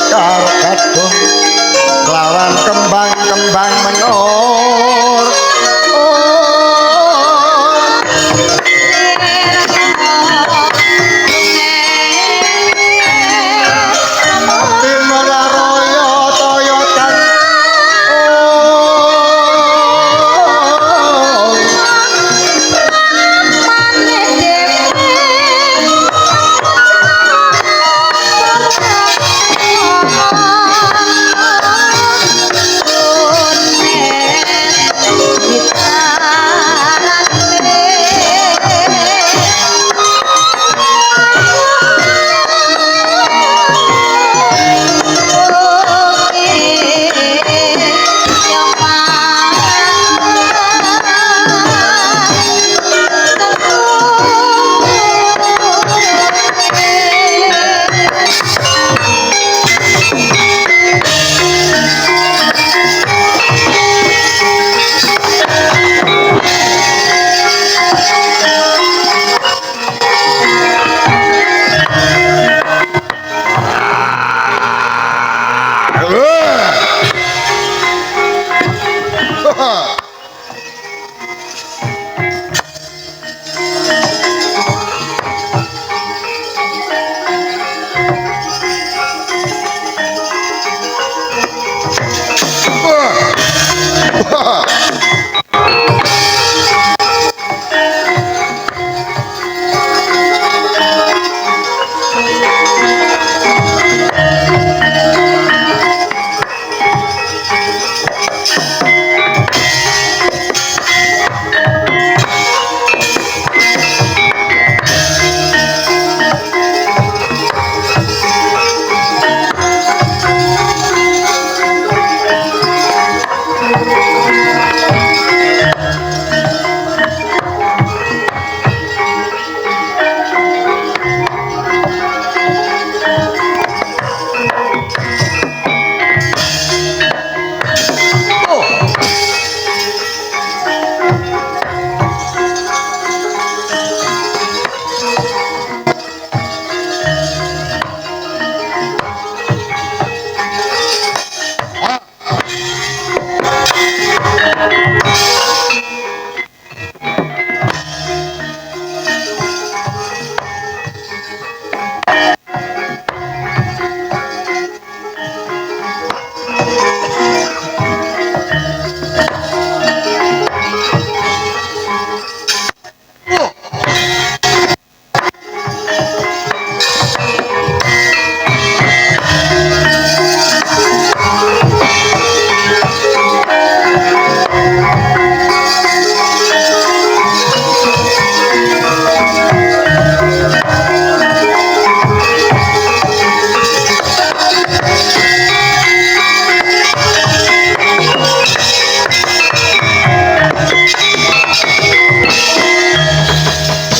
karo kadung lawan kembang-kembang menor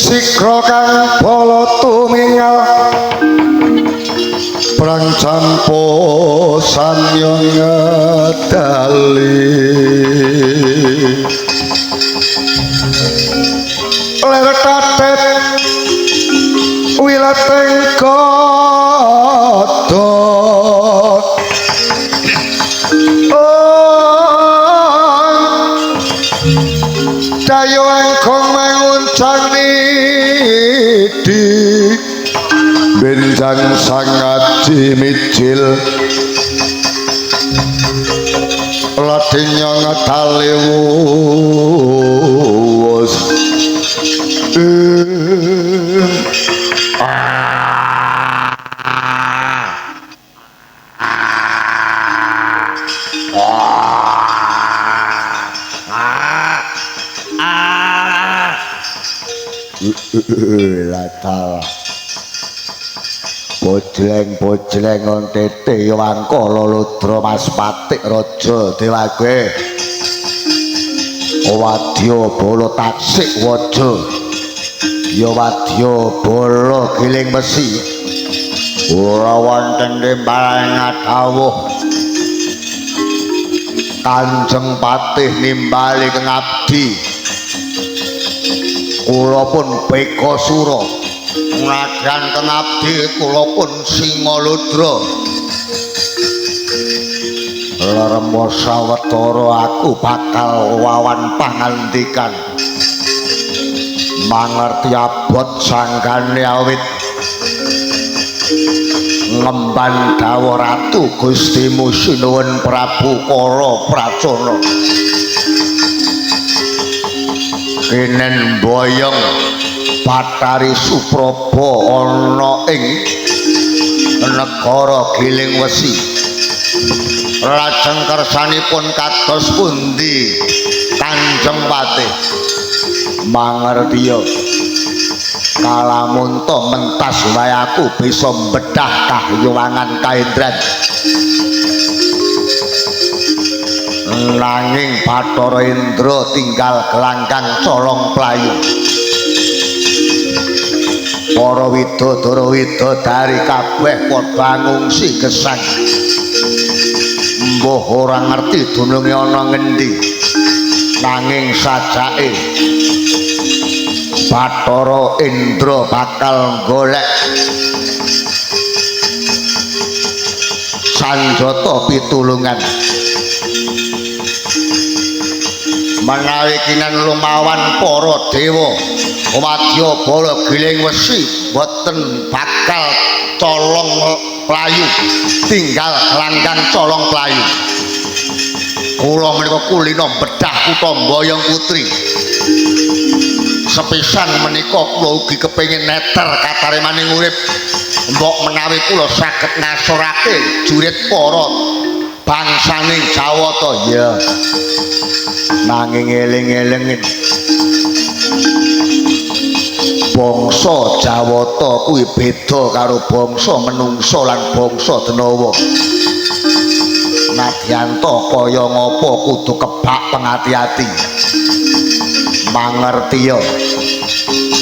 sikro kang bala tumingal perang campo sanyong ngedali ler tatet wilateng kodok dayo engkong menguncang nidi benjang sangat jimicil latinya ngetaliwus latal bojleng on tete wangkala ludra mas patik raja dewage wadya bala taksik waja ya wadya bala giling besi ora wonten timbalan ngatawuh Kanjeng Patih nimbali ngabdi kula pun Bekasura ngladan kengabdi kula pun Singaludra Lermo sawetara aku bakal wawan pangandikan mangerti abot sanggane awit ngemban dawuh ratu Gustimu Sinuwun Prabu Kala Pracona kenen boyong Bathari Supraba ana ing negara Giling Wesi lajeng kersanipun kados pundi Kanjeng Patih mangertiya kalamun to mentas wae aku bisa mbedah kahyuwangan kaendran nanging Bathara Indra tinggal gelanggang colong playu para widodara-widodari kabeh padha ngungsi gesang mbuh ora ngerti dununge ana ngendi nanging sajake Bathara Indra bakal golek sanjata pitulungan menawi kinan lumawan para dewa wadya bala Giling Wesi boten bakal colong playu tinggal langgang colong playu kula menika kulina bedah kutha Boyong Putri sepisan menika kula ugi kepengin neter kataremaning urip mbok menawi kula saged ngasorake jurit para bangsaning Jawata ya nanging eling-elingin bangsa Jawata kuwi beda karo bangsa menungsa lan bangsa Denawa nadyan to kaya ngapa kudu kebak pengati-ati mangertiya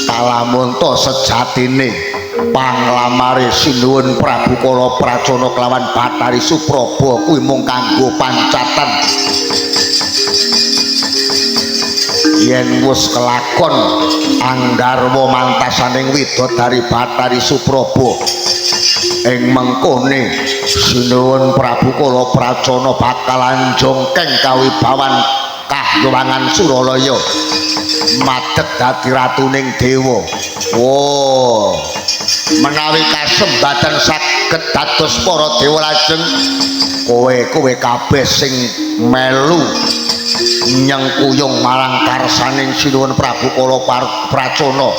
kalamun to sejatine panglamare Sinuwun Prabu Kala Pracona kelawan Bathari Supraba kuwi mung kanggo pancatan yen wis kelakon anggarwa mantasaning widodari Bathari Supraba ing mengkone Sinuwun Prabu Kala Pracona bakalan jongkeng kawibawan kahyuwangan Suralaya madeg dadi ratuning dewa oh menawi kasembadan saged dados para dewa lajeng kowe kabeh sing melu nyengkuyung marang karsaning Sinuwun Prabu Kala Pracona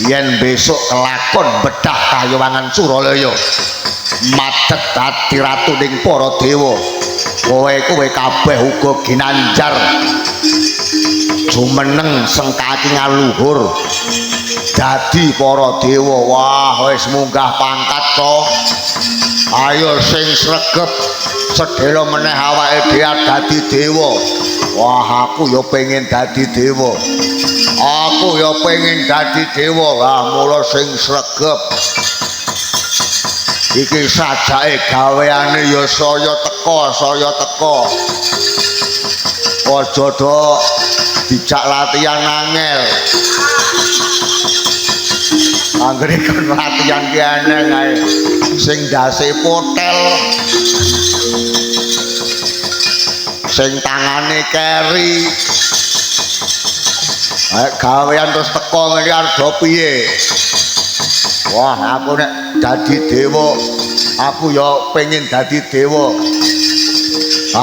yen besok kelakon bedah kahyuwangan Suralaya madeg dadi ratuning para dewa kowe kabeh uga ginanjar jumeneng sengkaki ngaluhur dadi para dewa wah wis munggah pangkat to ayo sing sregep sedhela meneh awake dhewe dadi dewa wah aku ya pengen dadi dewa lah mula sing sregep iki sajake gaweane ya saya teka aja do dijak latihan angel anggere kon latihan ki aneh ae sing dase potel sing tangane keri gawean terus teko ngene arep piye wah aku nek dadi dewa aku ya pengen dadi dewa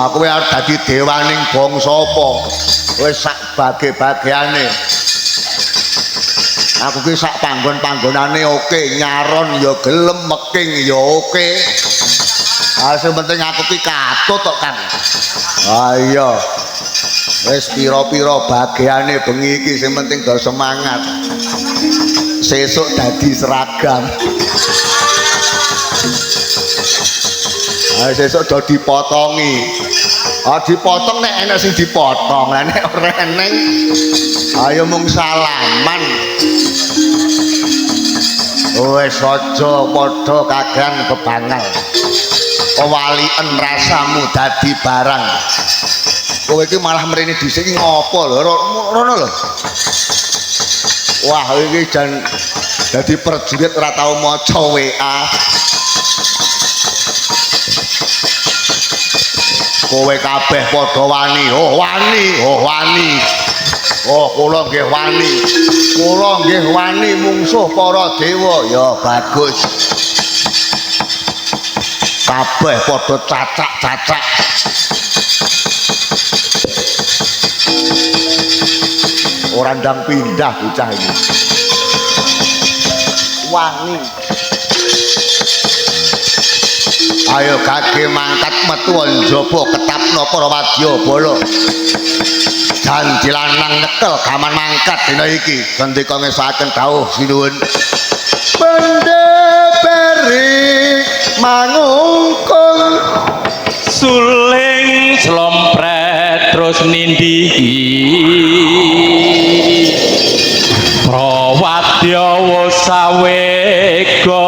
aku arep dadi dewaning bangsa apa wis sak bage-bageane aku ki sak panggon-panggonane oke nyaron ya gelem meking ya oke sing penting aku ki katut tok Kang iya wis pira-pira bageane bengi iki sing penting do semangat sesuk dadi seragam sesuk do dipotongi dipotong nek enak sing dipotong lah nek ora eneng ayo mung salaman wis aja padha kagan kebangal kewalian rasamu dadi barang kowe iki malah mrene dhisik ngopo lho rono lho wah iki jan dadi prajurit ora tau maca WA kowe kabeh padha wani. Oh wani, oh wani. Oh kula nggih wani. Kula nggih wani mungsuh para dewa. Ya bagus. Kabeh padha cacak-cacak. Ora ndang pindah bocah ini. Wani. Ayo kaki mangkat metu njaba ketapna para wadyabala. Janji lanang nyekel gaman mangkat dina iki. Sendika ngesaken dawuh sinuwun. Pendeperi mangungkung suling slompret terus nindhi prawadya wasawega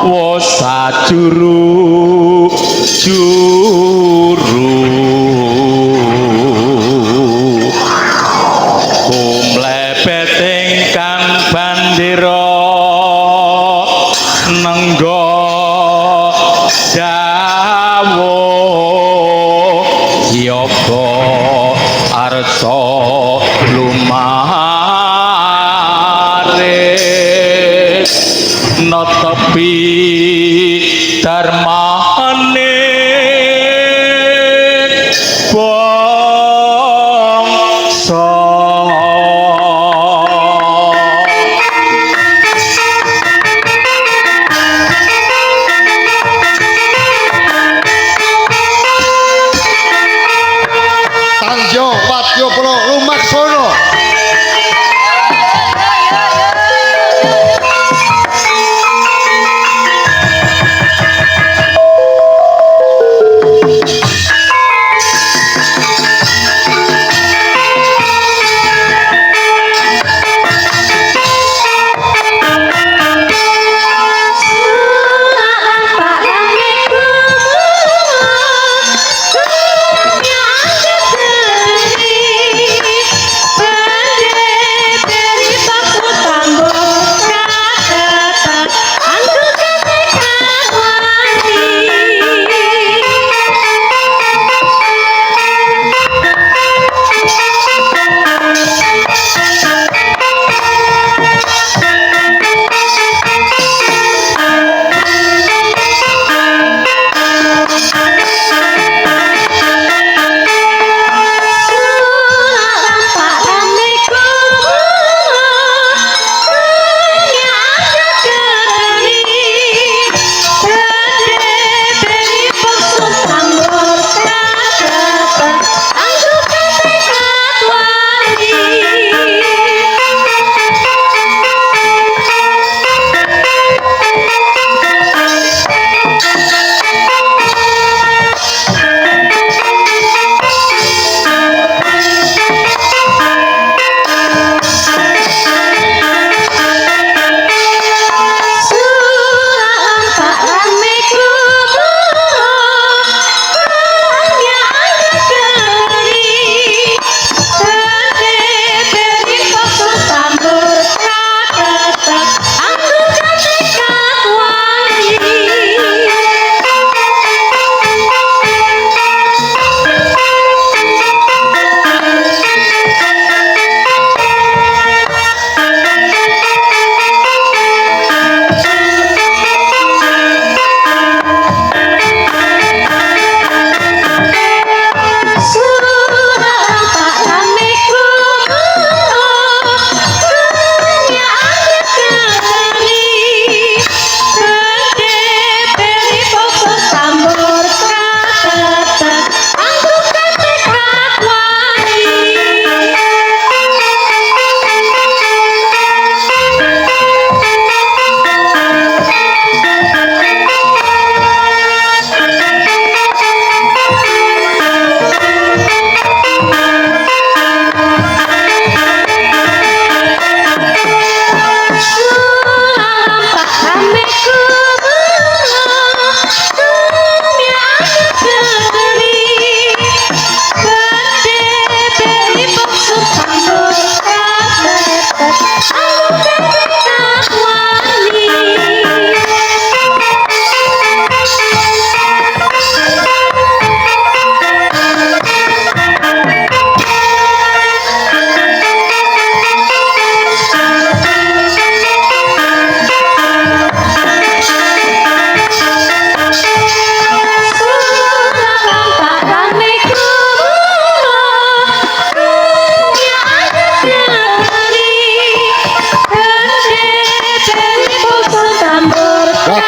wasajuru juru kumlepet ingkang bandira nenggo dawuh yoga arsa lumare netepi darmane bangsa. Tanjung Wadyabala lumaksana.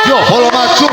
Yo bola maju.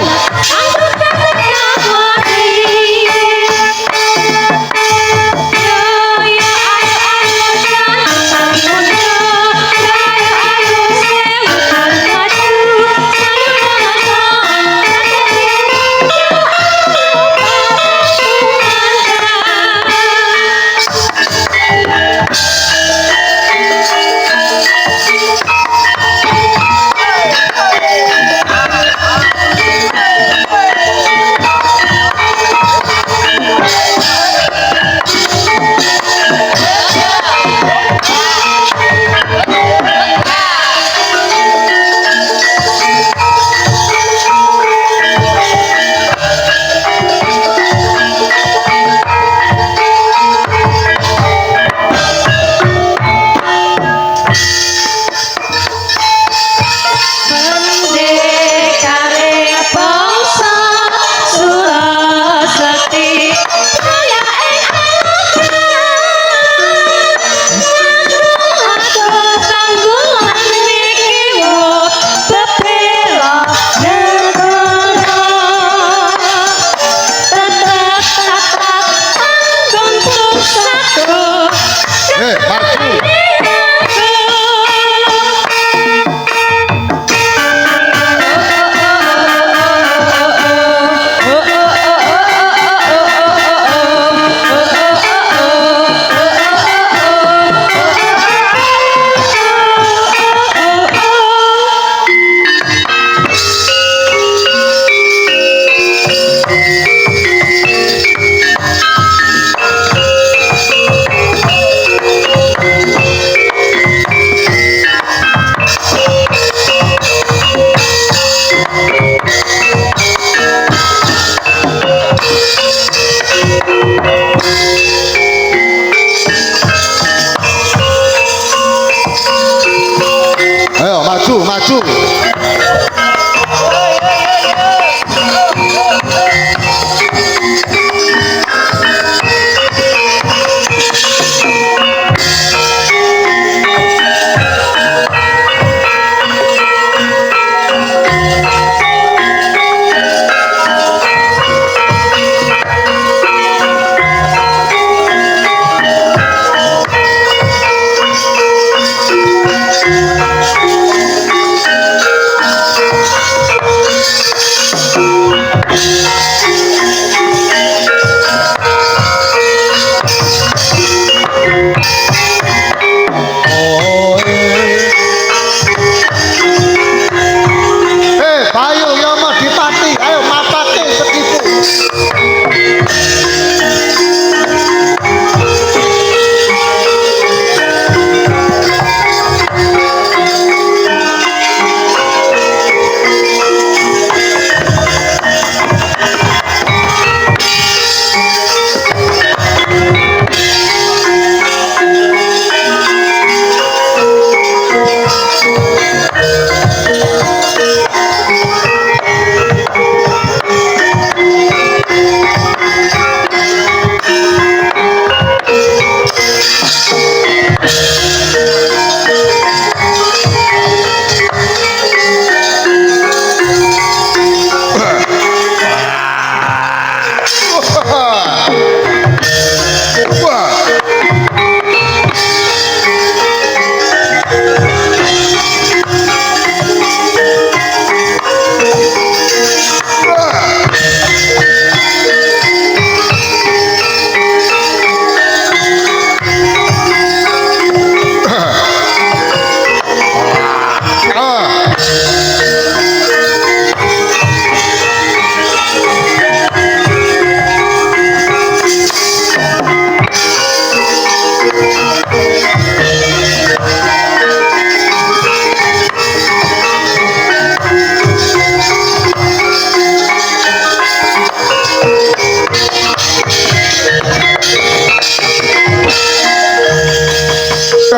Ayo maju, maju.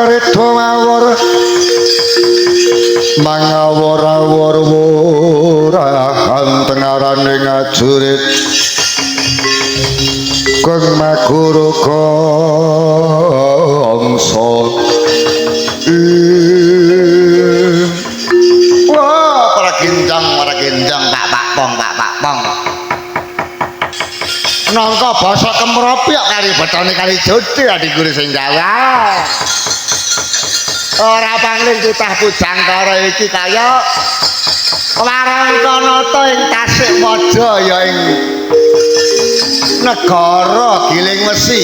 Rito mawur mangawur-awur wurahan tengarane ngajurit kang maguru kangsa wah para ginjang kari betone kali jodhe adi guru sing gawa. Ora pangling titah pujangkara iki kaya Warangkanata ing Tasikmaja ya ing negara Giling Wesi.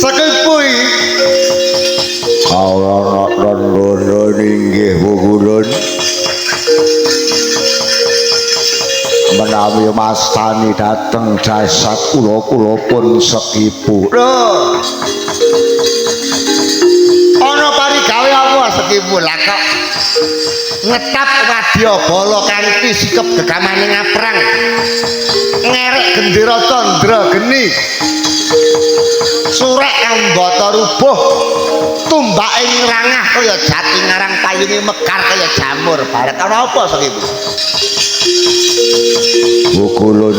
Sekepuy kawula nandana inggih pukulun menawi mastani dateng jasad kula pun sekipu. Lho. Ana parigawe apa sekipu lah kok ngetap wadya bala kanthi sikep gegamane ngaprang. Ngerek gendera candra geni. Surek ambata rubuh. Tumbake ngrangah kaya jati ngarang payune mekar kaya jamur baret. Ana apa sekipu? Bukulun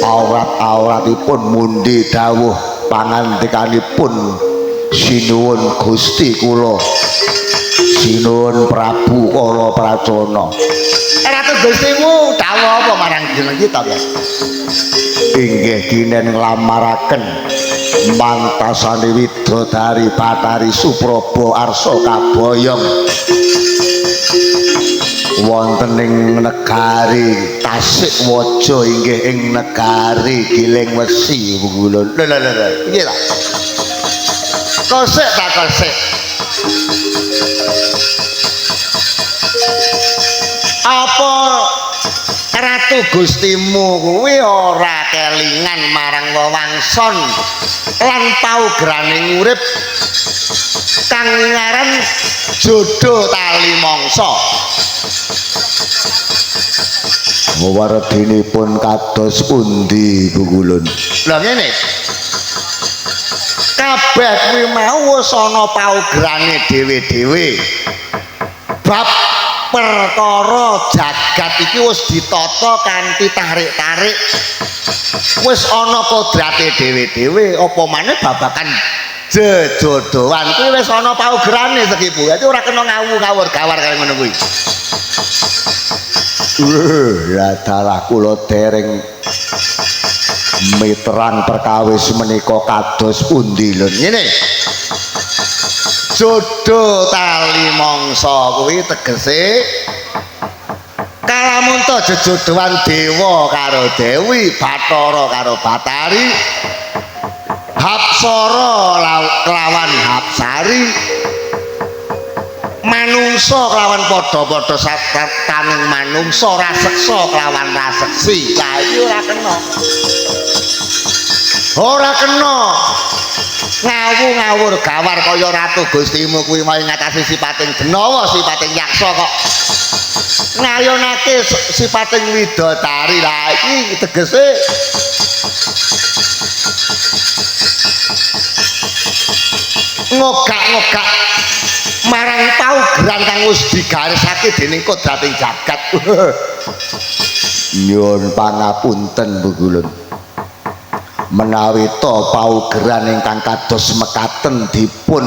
awrat-awratipun mundi dawuh pangandikanipun sinuwun Gusti kula sinuwun Prabu Kala Pracana. Ratu Gustimu dawuh apa marang jeneng kita ya? Inggih kinen nglamaraken mantasane widodari Bathari Supraba Arsa Kaboyong wonten ing negari Tasikwaja inggih ing negari Giling Wesi Bungulun. Lho piye ta? Kosek ta kosek. Apa Ratu Gustimu kuwi ora kelingan marang wewangson lan paugraning urip kang ngaran Jodho Tali Mangsa. Wardinipun kados pundi Bungulun? Lha ngene. Kabeh kuwi mau wis ana paugrane dhewe-dhewe. Bab perkara jagat iki wis ditata kanthi tarik-tarik. Wis ana kodrate dhewe-dhewe, apa maneh babakan jejodhoan kuwi wis ana paugerane sekipu. Dadi ora kena ngawur-ngawur-gawar kaya ngono kuwi. Ya dalah kula dereng miterang perkawis menika kados pundi lho. Ngene. Jodho Tali Mangsa kuwi tegese kalamunta jejodhoan dewa karo dewi, Bathara karo Bathari, Hapsara lawan Hapsari, manungsa kelawan padha-padha sataning manungsa, raseksa kelawan raseksi. Lah iki ora kena. Ora kena ngawur gawar kaya Ratu Gustimu kuwi mau ngatasi sipating Denawa, sipating Yaksa kok ngayonake sipating Widodari. Lah iki tegese ngogak-ngogak marang paugeran kang wis digarisake dening kodrating jagat. Nyuwun pangapunten Bungulun. Menawi to paugeran ingkang kados mekaten dipun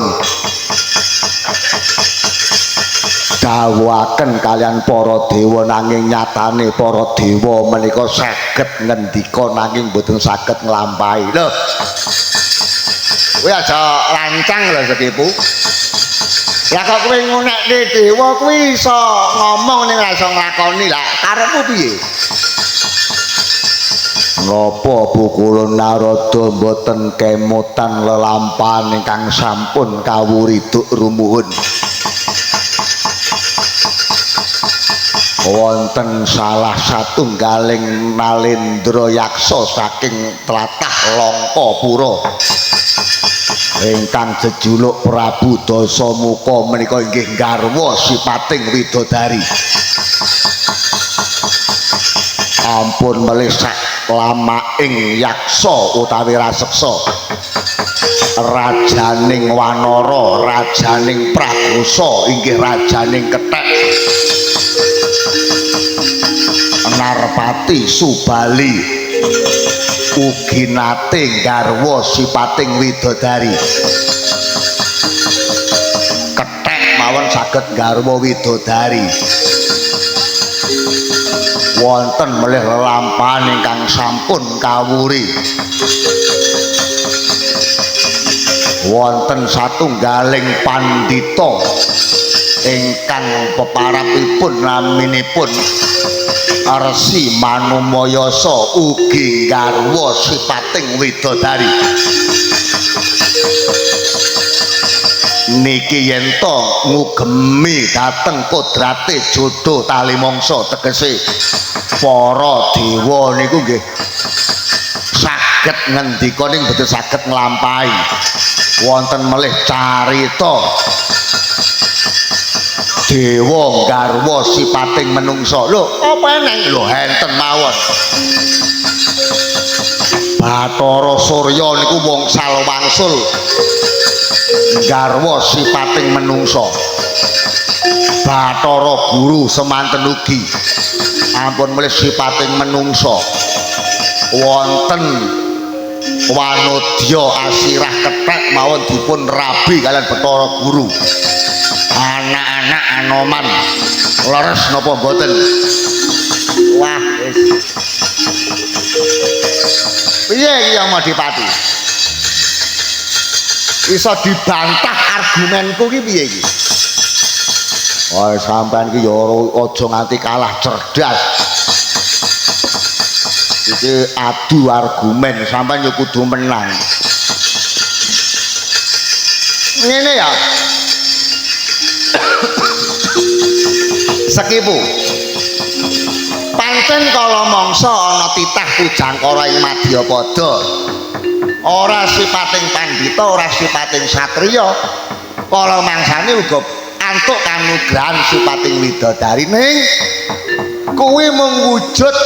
dawuhaken kalian para dewa nanging nyatane para dewa menika saged ngendika nanging boten saged nglampahi. Lho. Kuwi aja lancang lho sekipu. Lah kok kowe ngunekne dewa kuwi iso ngomong ning ora iso nglakoni. Lah karepmu piye? Napa Bukulun Narada mboten kemutan lelampahan ingkang sampun kawuriduk rumuhun. Wonten salah satunggaling Nalendra Yaksa saking tlatah Langkapura ingkang jejuluk Prabu Dasamuka menika inggih garwa sipating Widodari. Ampun melesak lamaing Yaksa utawi raseksa, rajaning Wanara, rajaning Pragusa inggih rajaning Kethek, Narpati Subali ugi nate garwa sipating Widodari. Kethek mawon saged garwa Widodari. wonten melih lelampahan ingkang sampun kawuri. Wonten satunggaling pandita ingkang peparapipun naminipun Resi Manumayasa ugi garwa sipating widodari. Niki yen to ngugemi dhateng kodrate jodho tali mangsa tegese para dewa niku nggih saged ngendika ning boten saged nglampahi. Wonten melih carita dewa garwa sipating menungsa. Lho, apa eneng lho enten mawon. Bathara Surya niku wongsal wangsul garwa sipating menungsa. Bathara Guru semanten ugi ampun melih sipating menungsa. Wonten wanodya asirah kethek mawon dipun rabi kalian Bathara Guru. Anak-anak Anoman leres napa mboten? Wah, wis. Piye iki Madipati? Iso dibantah argumenku ki piye iki? Oh, sampean ki ya aja nganti kalah cerdas. Iki adu argumen, sampean ya kudu menang. Ngene ya. Sekipu. Pancen kala mangsa ana titah Pujangkara ing Madyapada. Ora sipating pandhita, ora sipating satriya. Kala mangsane uga antuk kanugrahan sipating widodari ning kuwi mung wujud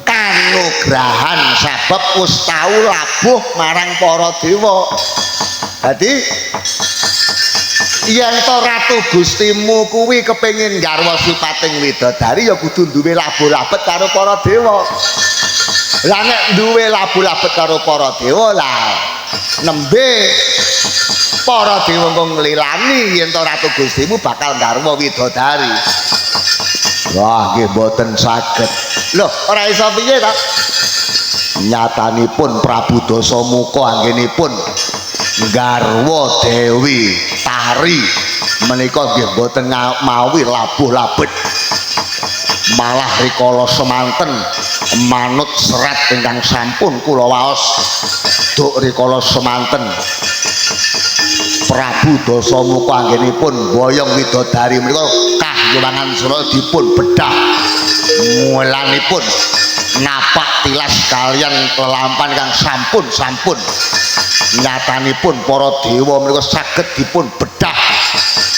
kanugrahan sebab wis tau labuh marang para dewa. Dadi yen to Ratu Gustimu kuwi kepengin garwa sipating widodari ya kudu duwe labuh-labet karo para dewa. Lah nek duwe labuh-labet karo para dewa lah nembe para dewa kok nglilani yen to Ratu Gustimu bakal garwa widodari. Wah, nggih mboten saged. Lho, ora iso piye ta? Nyatanipun Prabu Dasamuka anggenipun garwa Dewi Tari menika nggih mboten mawi labuh-labet. Malah rikala semanten manut serat ingkang sampun kula waos duk rikala semanten Prabu Dasamuka anggenipun boyong widodari menika kahyangan sura dipun bedah mulanipun napak tilas kalian lelampahan kang sampun nyatanipun para dewa menika saged dipun bedah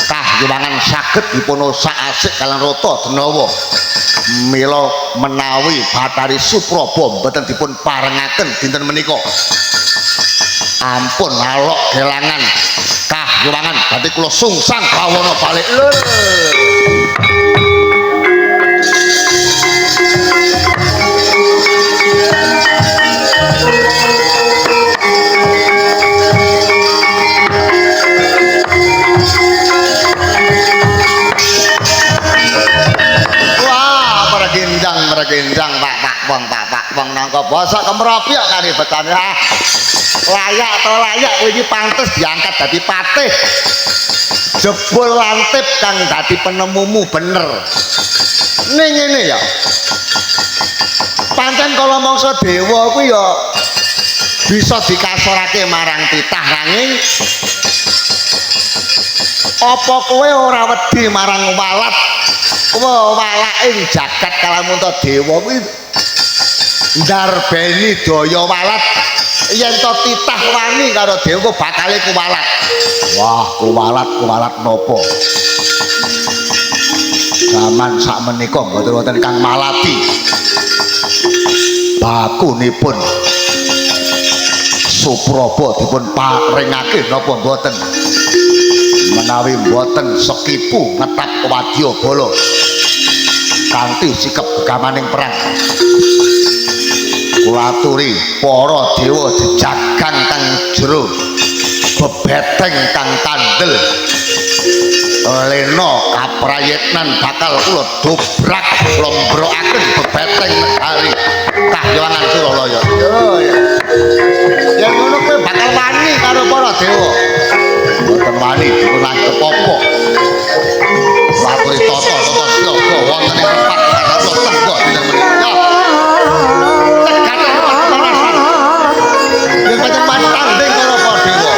kahyangan saged dipun osak asik kalian rata denawa mila menawi Bathari Supraba mboten dipun parengaken dinten menika ampun alok kelangan kahyangan dadi kula sungsang bawana balik lur. Meregenjang pak wong nangka basa kemropiok kali betane layak atau layak iki pantes diangkat dadi patih jebul lantip kang dadi penemumu bener ning ngene ya pancen kala mangsa dewa kuwi ya bisa dikasorake marang titah nanging apa kowe ora wedi marang walat walake jagat kalamun to dewa kuwi ndarbeni daya walat yen to titah wani karo dewa bakale kuwalat. Wah, kuwalat napa? Zaman sakmenika mboten wonten kang malati. Bakunipun Supraba dipun paringake napa mboten? Menawi mboten sekipu ngetap wadyabala kanthi sikap gamaning perang. Kula aturi para dewa jejagan kang jero bebeteng kang kandel Lena kaprayitnan bakal kula dobrak lombrokaken bebeteng negari Kahyangan Suralaya. Ya ngono kuwi bakal wani karo para dewa. Mboten wani dipunanggep apa. Laturi tata siyaga wonten ing tempat kata tenggo dinten menika. Tegane pemanasan. Yen pancen tanding karo para dewa.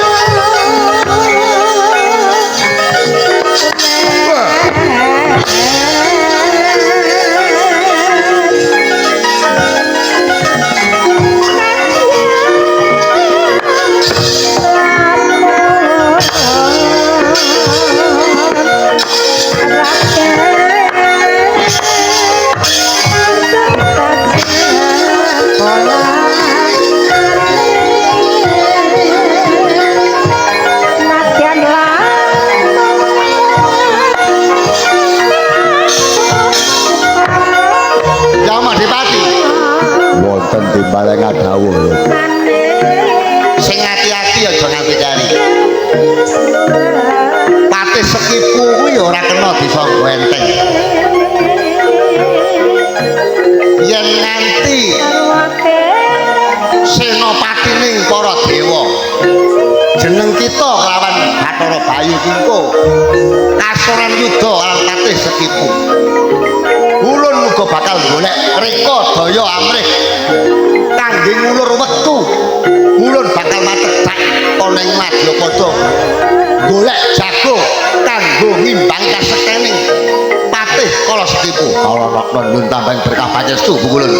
Timbalenga dawuh sing ati-ati aja nganti kari patih sekipu kuwi ora kena disanggo enteng yen nganti senopatining para dewa jeneng kita kelawan Bathara Bayu Kingko kasoran yuda lan patih sekipu ulun muga bakal golek reka daya amrih kangge ngulur wektu ulun bakal matedak ana ing Madyapada golek jago kanggo ngimbang kasekening patih kala sekipu kala lakna nyuwun tambah berkah pangestu ulun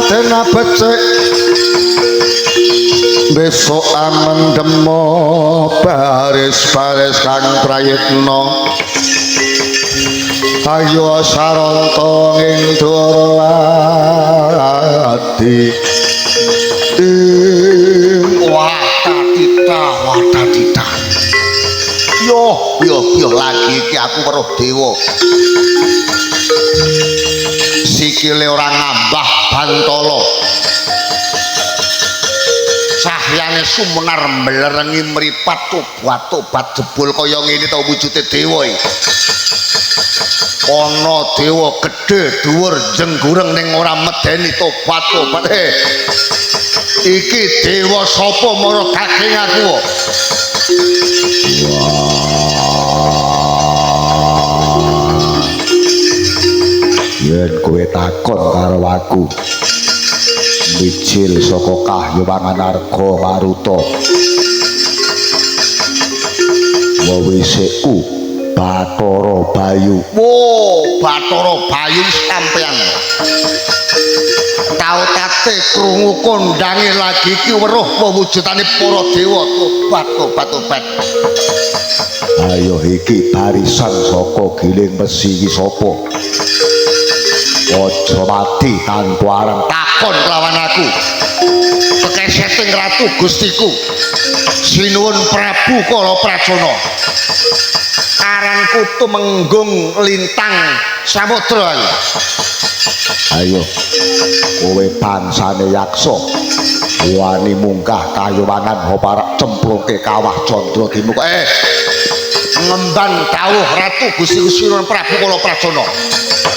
dena becik besok amendemo baris-baris kang prayitna ayo saranta ing Durladi watatita yo lagi iki aku weruh dewa sikile ora ngambah Bantala cahyane sumenar mblerengi mripat tobat jebul kaya ngene ta wujude dewa iki ana dewa gedhe dhuwur jenggureng ning ora medeni tobat iki dewa sapa mara kaking aku yen kowe takon karo aku mijil saka Kahyangan Arga Maruta weweseku Bathara Bayu Bathara Bayu sampean Sautate krungu kondange lagi iki weruh wewujudane para dewa. Tobat. Ayo iki barisan saka giling besi iki sapa? Aja mati tanpa arang Takon lawan aku. Pekeseting ratu gustiku. Sinuwun Prabu Kalaprajana. Aranku tumenggung lintang samudra. Ayo kowe bangsane yaksa wani munggah kayuwangan hoparak cemplungke kawah Candra Dimuka Ngemban dawuh ratu Gusti Sinuwun Prabu Kalaprajana.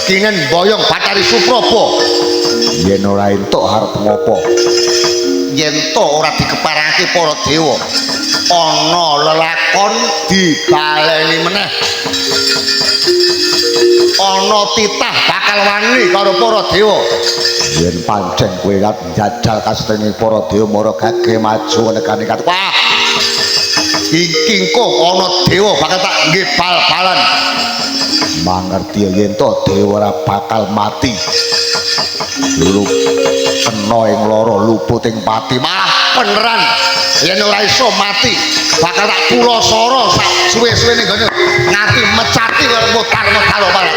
Kingen boyong Bathari Supraba. yen ora entuk arep ngopo Yen to ora dikeparake para dewa ana lelakon dibaleni meneh. Ana titah bakal wani karo para dewa. yen pancen kowe arep njajal kastenging para dewa mara gage maju nekane kat Wah, iki engko ana dewa bakal tak nggih bal-balan. mangerti yen to dewa ora bakal mati lu kena ing lara luput ing pati Malah beneran yen ora iso mati bakal tak pulasara sak suwe-suwene gone nganti mecati karo mutar-mutar barat.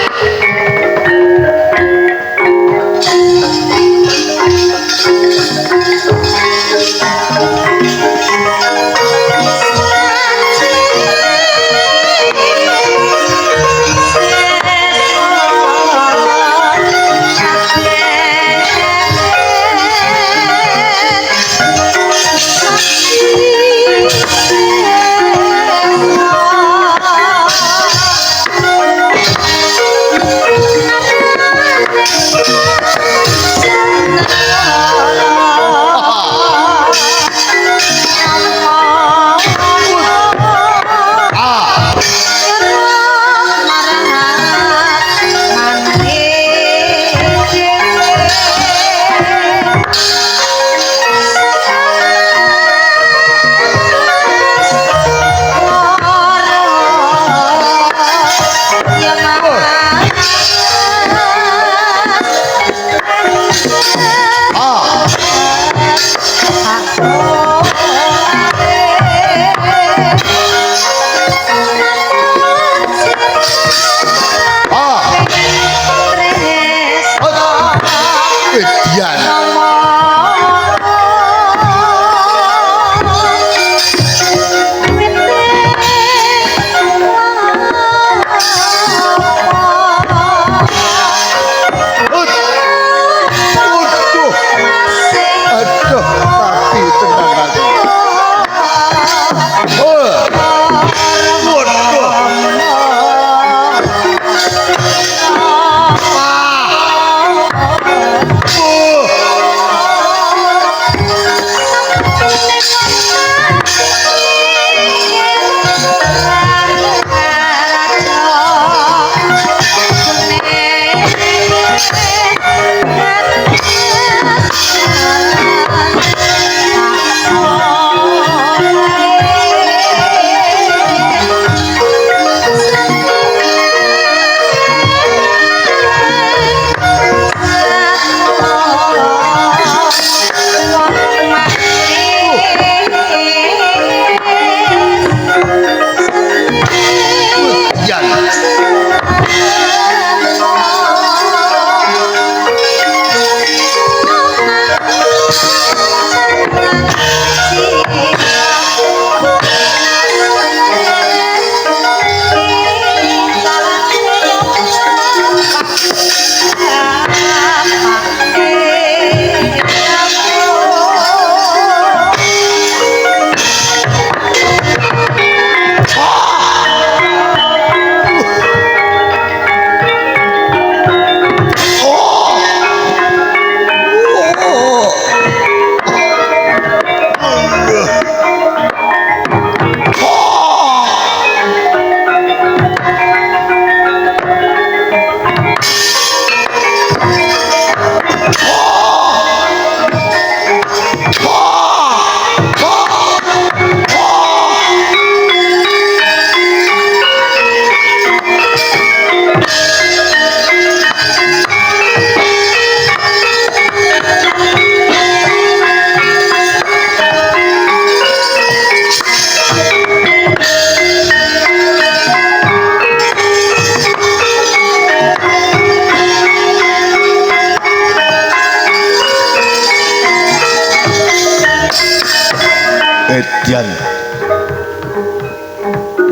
Edian.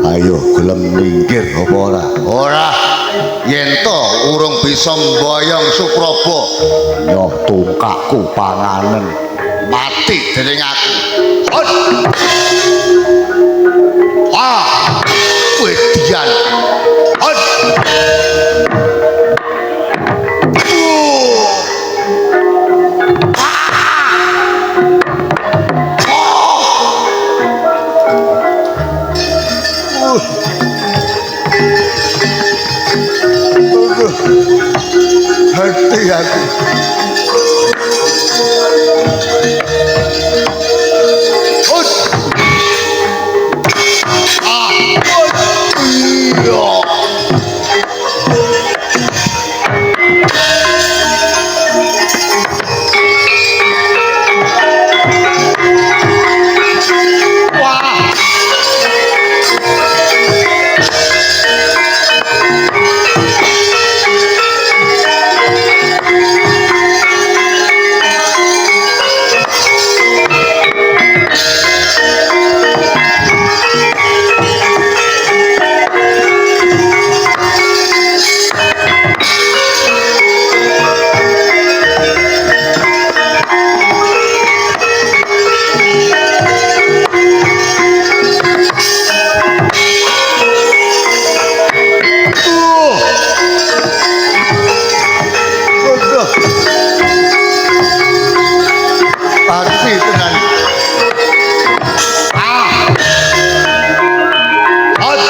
Ayo gelem minggir apa ora? Ora yen to urung bisa mboyong Supraba Nyoh tungkakku panganen mati dening aku. Hot. Edian. Hot. Hati aku. Hot. Iya. Pasti tenan. Hot.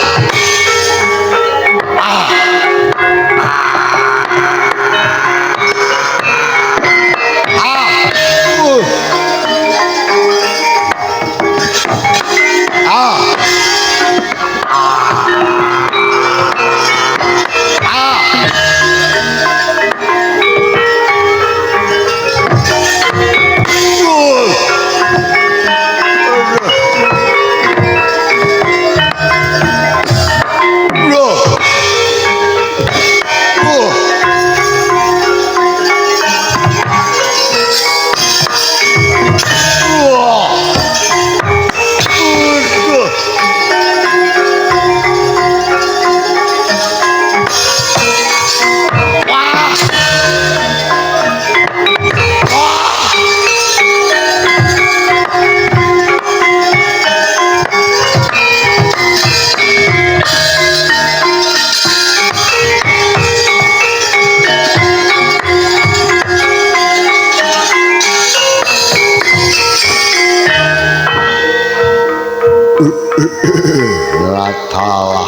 Latalah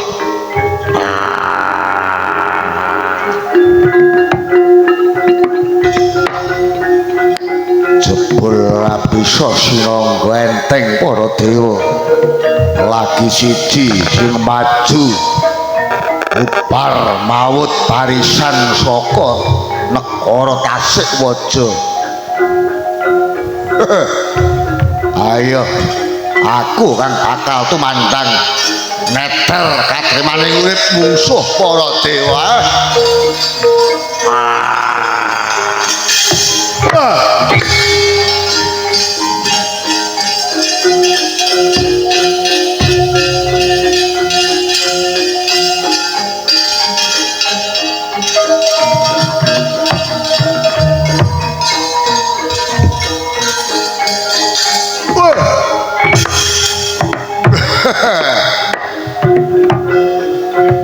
jebul ra bisa sinangga enteng para dewa lagi siji sing maju ubar maut barisan saka negara Tasikwaja. Ayo aku kan bakal tumandang neter kadremaning urip mungsuh para dewa.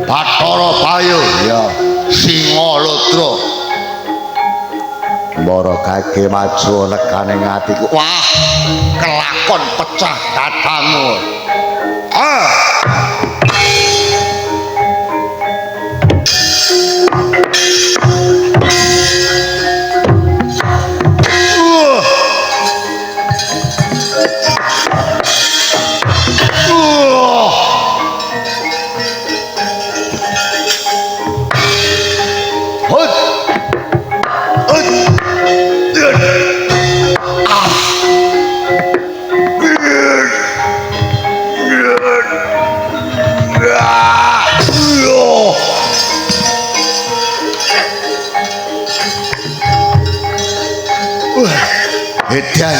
Bathara Bayu Ya, Singalodra. mbara kage maju nekaning atiku. Wah, kelakon pecah dadamu. Edan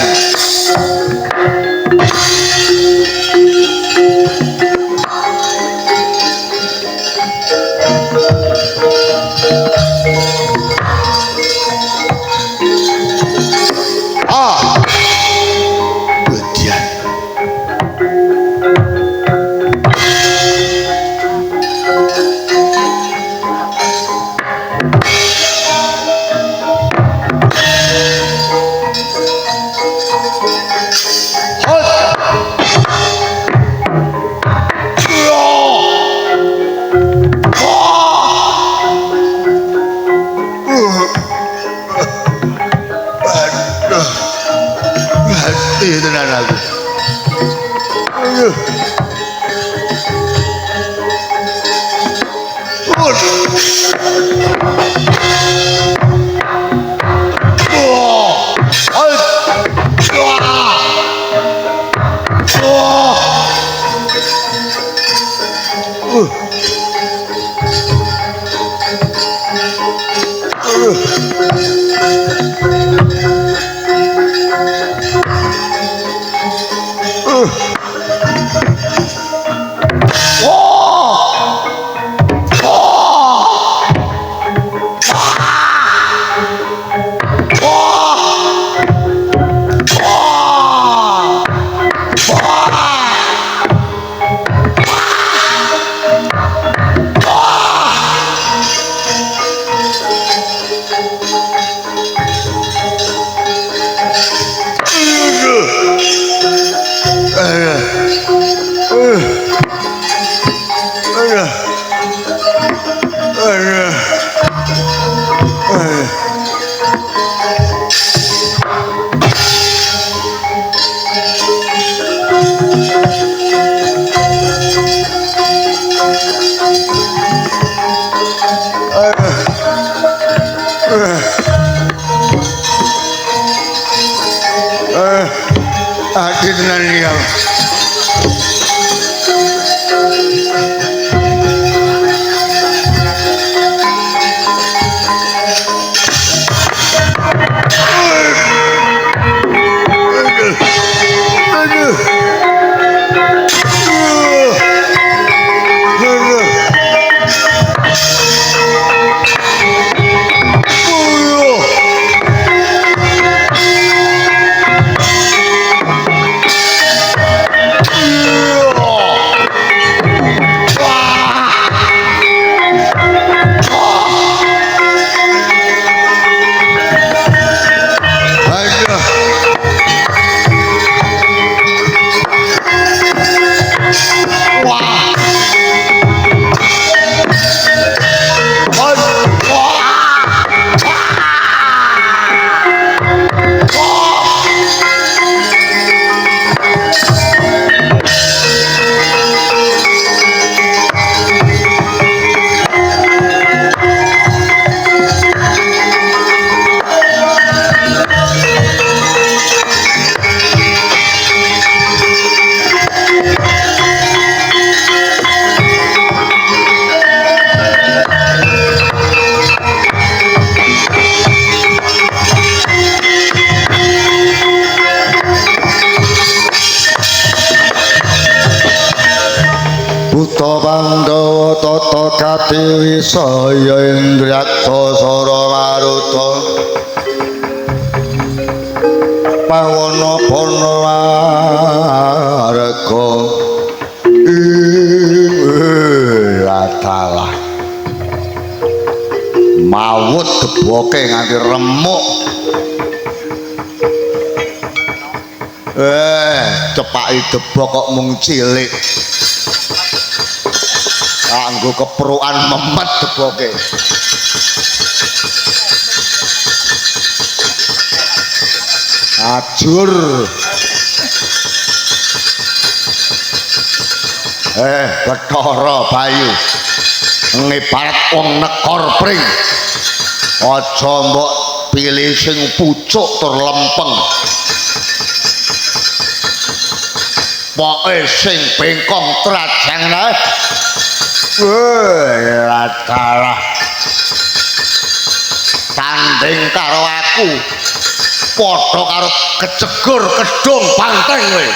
tenan aku. Aduh. Ati tenan ya. Buta Pandhawa tata katiwi saya Indryakta sara maruta pawana panwarga latalah mawut geboke nganti remuk cepaki debok kok mung cilik anggo keperuan memet deboke ajur Bathara Bayu ngibarat wong nekor pring aja mbok pilih sing pucuk tur lempeng pokoke sing bengkong trajang latalah tanding karo aku padha karo kecegur kedung banteng kowe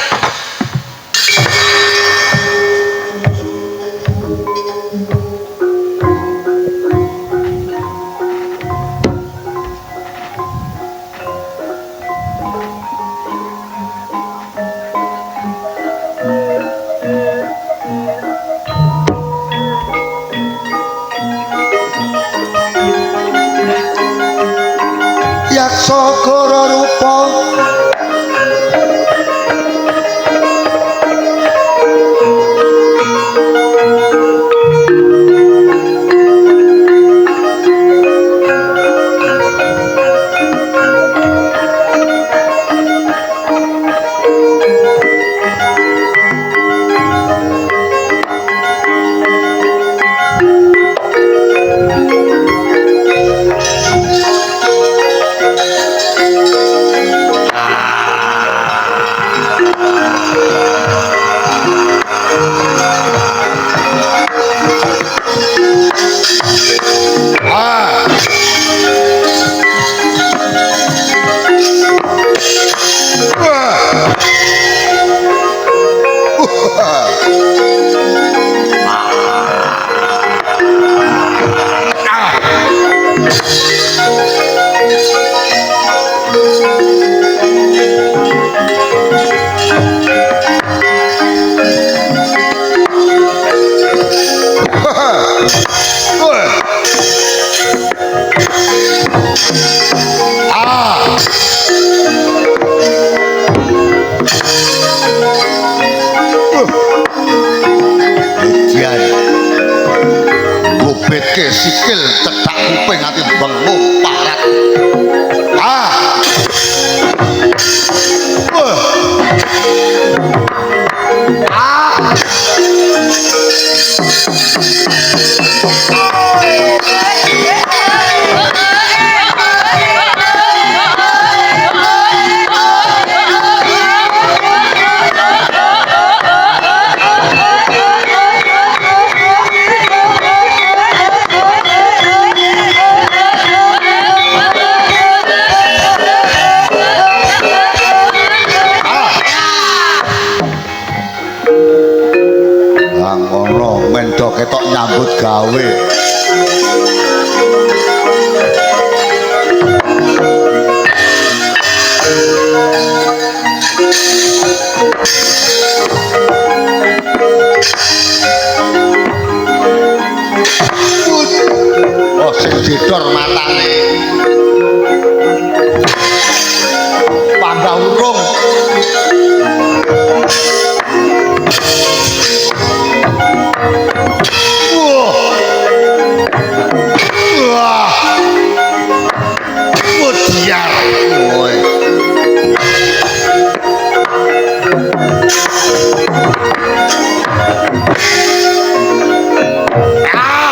yaksa kara rupa sikil cedak kuping ati bengu parat. Ah. Ah. Ngono mendo ketok nyambut gawe. Oh sing didor matane. Pangga urung. Mudiar kowe. Ah.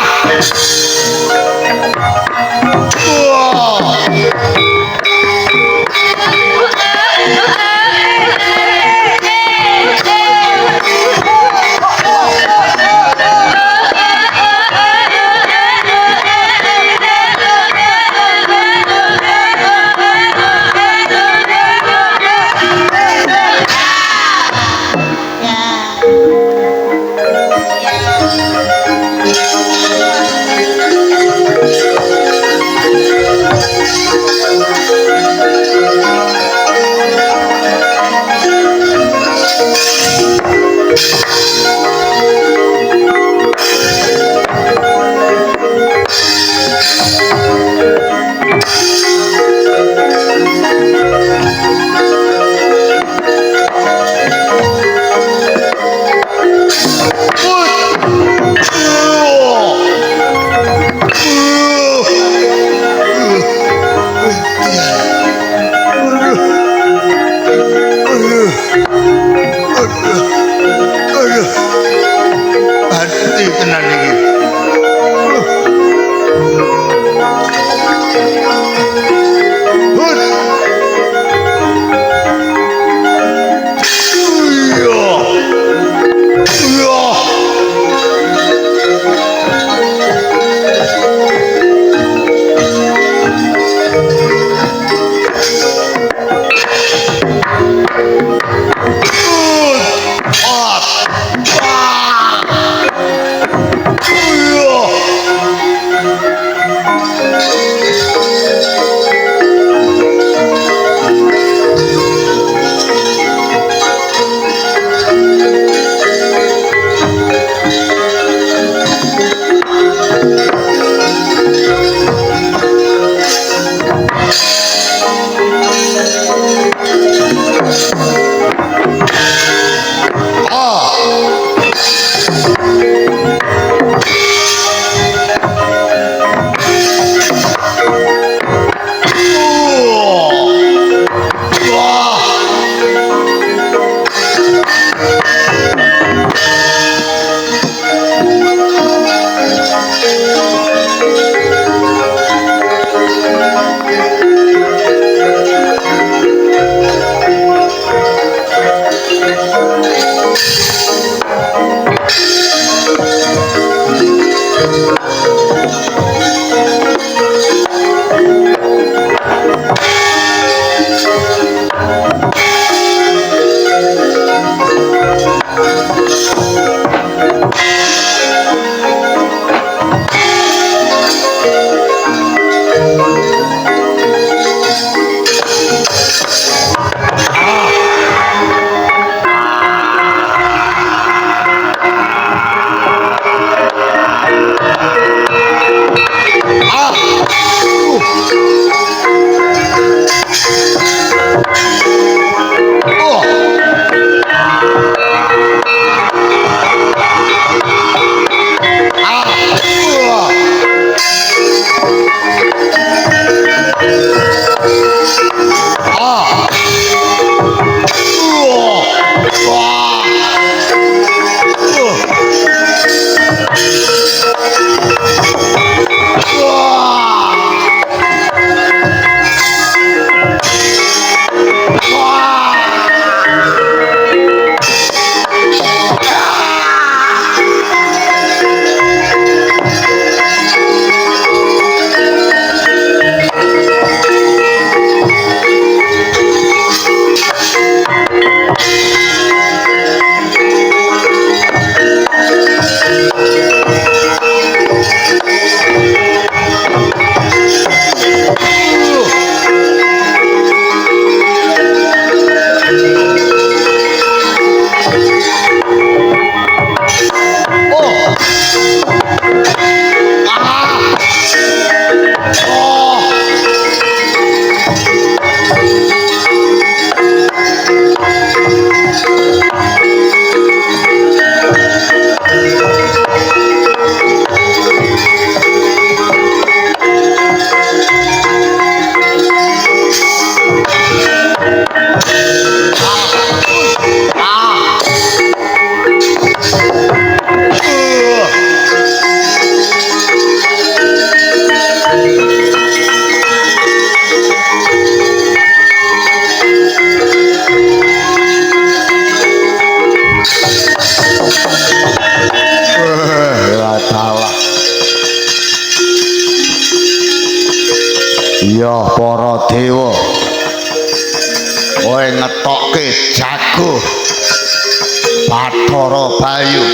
Bayu.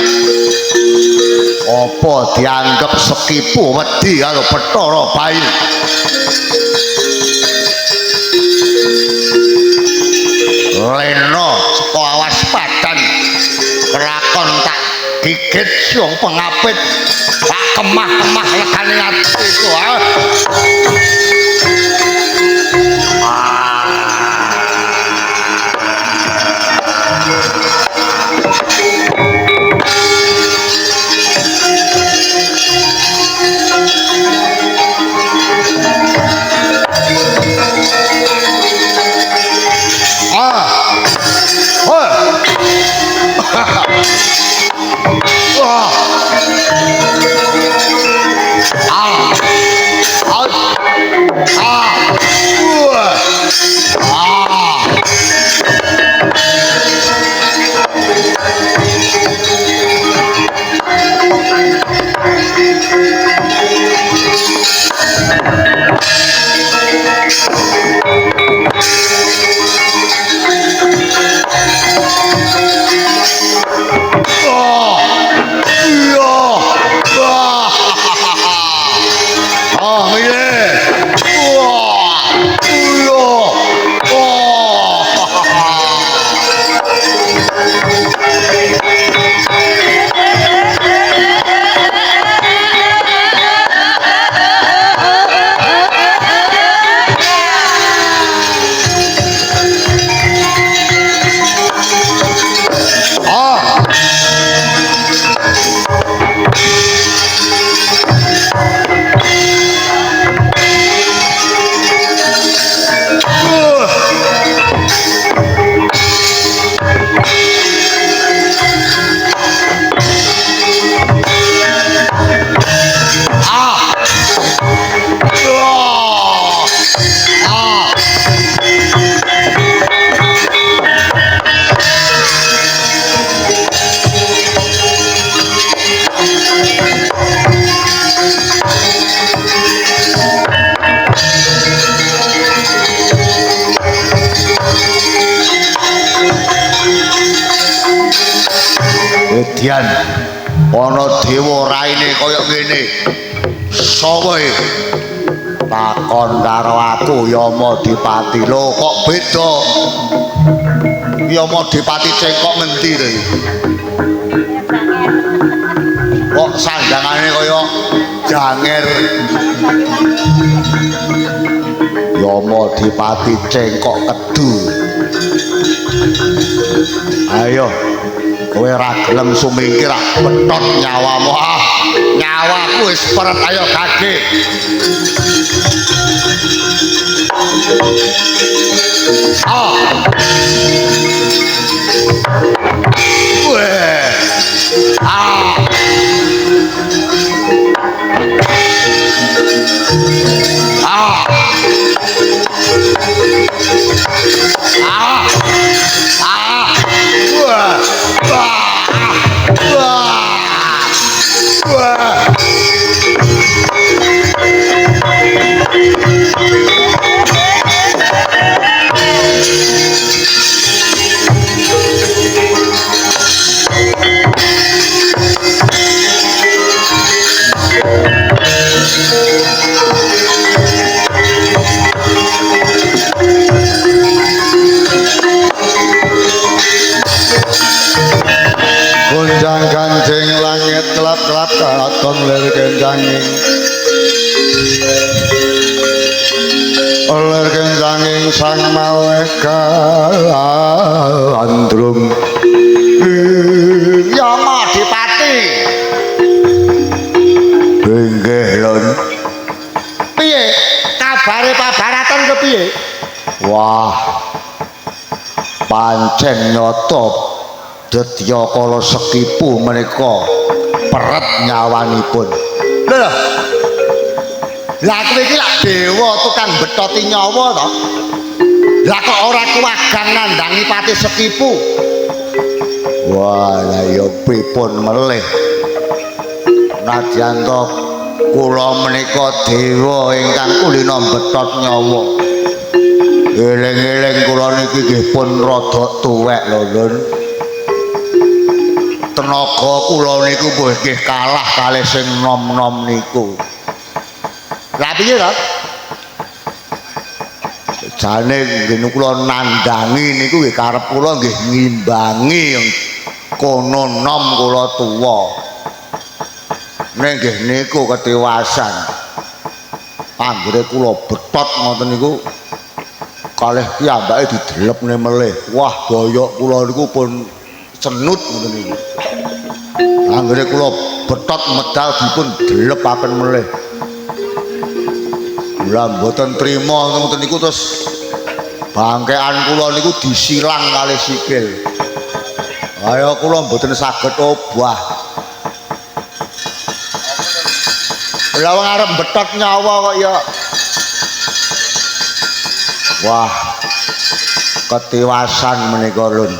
Apa dianggap Sekipu wedi karo Bathara Bayu? Lena saka awas padan kelakon tak gigit siung pengapit tak kemah-kemah legane atiku. Edian ana dewa raine kaya ngene. Sapa e? Takon karo aku Yama Dipati. Lho kok beda? Yama Dipati cengkok ngendi to iki? Kok sandangane kaya janger. Yama Dipati cengkok kedu. Ayo kowe ra gelem sumingkir ra betot nyawamu. Nyawaku wis peret, ayo gage. Gunjang kancing langit kelap-kelap katon lir kencanging. Lir kencanging sang malaikat andrum. Yama Dipati. Inggih lon. Piye kabare Pabaratan kepiye? Wah. Pancen nyata Detya Kala Sekipu menika peret nyawanipun. Lho. Lah kowe iki lak dewa tukang betoti nyawa to. Lah kok ora kuwagang nandangi Pati Sekipu? Wah, lah ya pripun melih. Nadyan to kula menika dewa ingkang kulina betot nyawa. Eling-eling kula niki nggih pun rada tuwek lho, Lun. tenaga kula niku nggih kalah kalih sing nom-nom niku. Lah piye to? Jane nggih kula nandangi niku nggih karep kula nggih ngimbangi kono nom kula tuwa. Nek nggih niku ketewasan. Anggere kula betot ngoten niku kalih piyambake didelepne melih. Wah, boyok kula niku pun cenut ngoten niku. Anggere kula betot medal dipun delepaken melih. Kula mboten trima ngoten niku terus bangkean kula niku disilang kalih sikil. Ayo kula mboten saged obah. Lah wong arep betot nyawa kok ya. Wah. Ketewasan menika lun.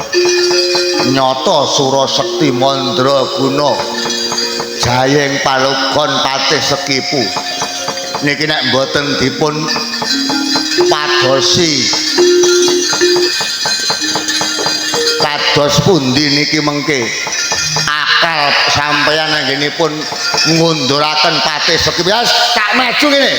Nyata Surasekti Mandraguna Jayeng Palugon Patih Sekipu. Niki nek mboten dipun padosi kados pundi niki mengke akal sampeyan anggenipun ngunduraken Patih Sekipu. Ya tak maju kene.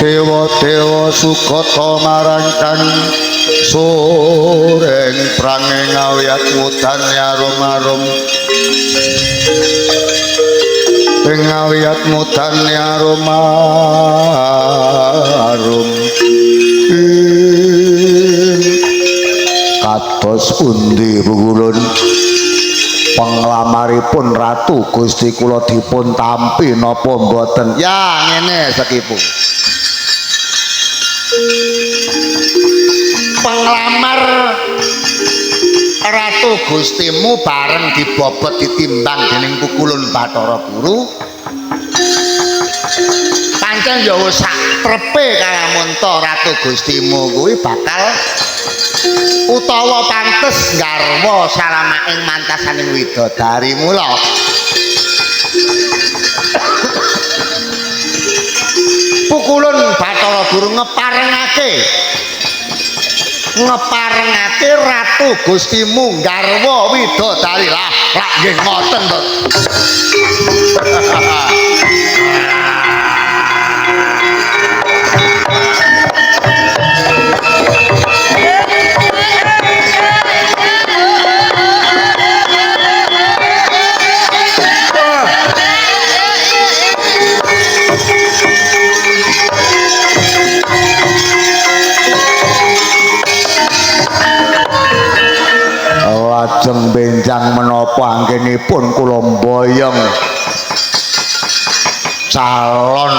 Dewa-dewa Sukata marancan soreng prange ngawiyat mudan arum-arum ngawiyat mudan arum-arum kados pundi pukulun penglamaripun ratu Gusti kula dipun tampi napa mboten? Ya ngene Sekipu. Penglamar ratu Gustimu bareng dibobot ditimbang dening Pukulun Bathara Guru. Pancen ya wis sak trepe kalamunta ratu Gustimu kuwi bakal utawa pantes garwa salamaing mantasaning widodari mula Pukulun Bathara Guru ngeparengake ratu Gustimu garwa widodari. Lah nggih ngoten to. Lajeng benjang menapa anggenipun kula mboyong calon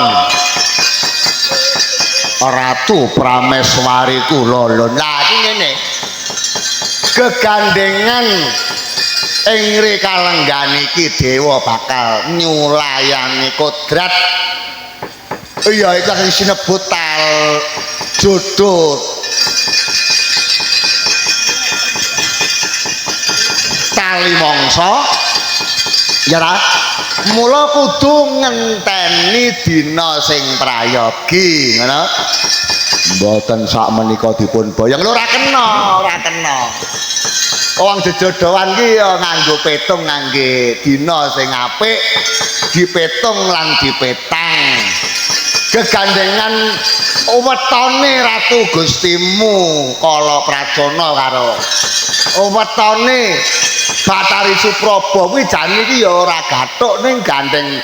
ratu prameswari kula lho. Lah iki ngene. Gegandengan ing rikalenggan iki dewa bakal nyulayani kodrat. Iya iku sing sinebut tal jodoh. Tali mangsa ya ra mula kudu ngenteni dina sing prayogi ngono mboten sak menika dipun boyong lho ora kena wong jejodohan ki ya nganggo petung ngangge dina sing apik dipetung lan dipetang gegandengan wetone ratu Gustimu kala prajana karo wetone Bathari Supraba kuwi jane iki ya ora gathuk ning gandeng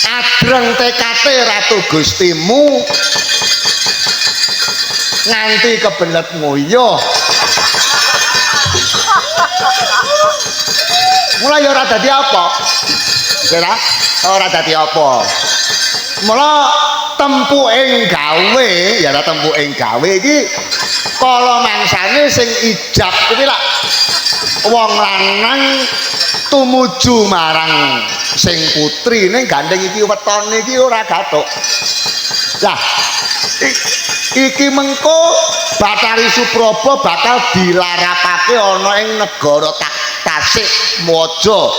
adreng tekate ratu Gustimu nganti kebelet nguyuh. Mulai ora dadi apa? Ora dadi apa. Mula tempuking gawe ya ta tempuking gawe iki kala mangsane sing ijab kuwi lak wong lanang tumuju marang sing putrine gandeng iki wetone iki ora gathuk. Lah iki mengko Bathari Supraba bakal dilarapake ana ing negara Tasik Mojo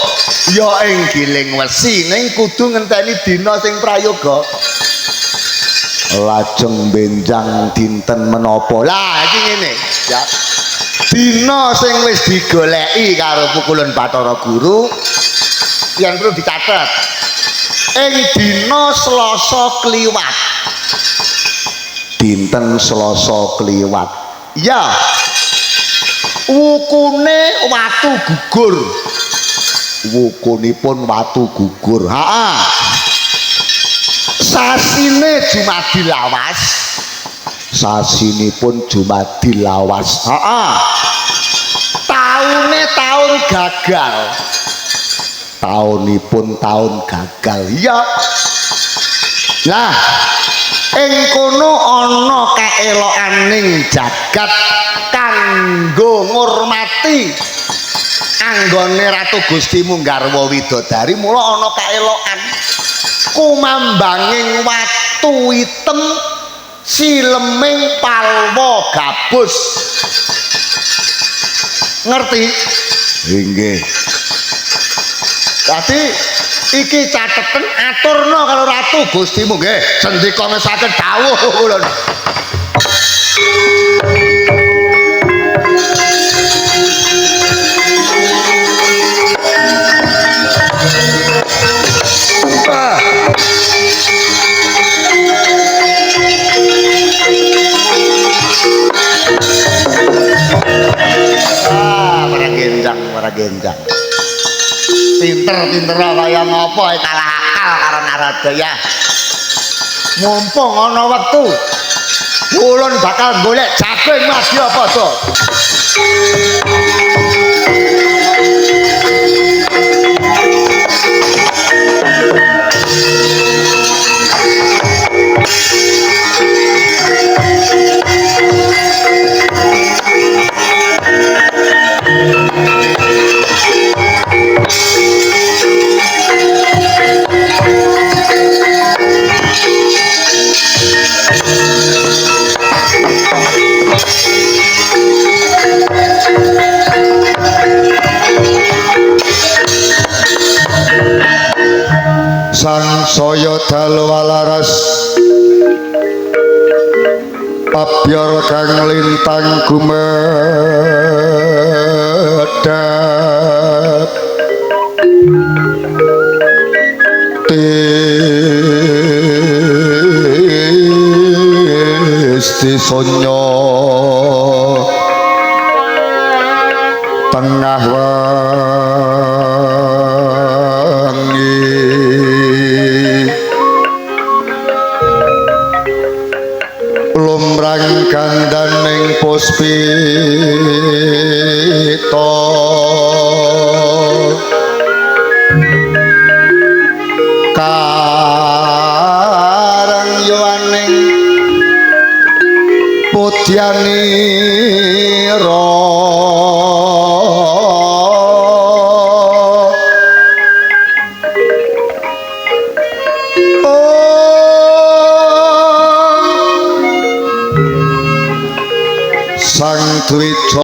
ya ing Giling Wesi ning kudu ngenteni dina sing prayoga. Lajeng benjang dinten menapa? Lah iki ngene ya. Dina sing wis digoleki karo Pukulan Bathara Guru yang perlu dicatat. Ing dina Selasa Kliwat. Dinten Selasa Kliwat. Ya. Wukune watu gugur. Wukunipun watu gugur. Heeh. Sasine Jumadi Lawas. Sasinipun Jumadi Lawas. Heeh. Taune taun gagal. Taunipun taun gagal. Ya. Lah, ing kono ana kaelokaning jagat kanggo ngurmati anggone Ratu Gusti Munggarwa Widodari, mula ana kaelokan kumambanging watu item sileming palwa gabus. Ngerti? Inggih. Dadi iki cateten aturna karo Ratu Gustimu nggih. Sendika mesaken dawuh kula. Meragenjang. Pinter kaya ngapa kalah akal karo Narada ya. Mumpung ana wektu ulun bakal golek jagung Madya Pada. Sangsaya dalu walaras pabyor kang lintang gumedhap Tisti sonya tengah lumrang kandaning puspita karang yuaning putyanira Sang Dwija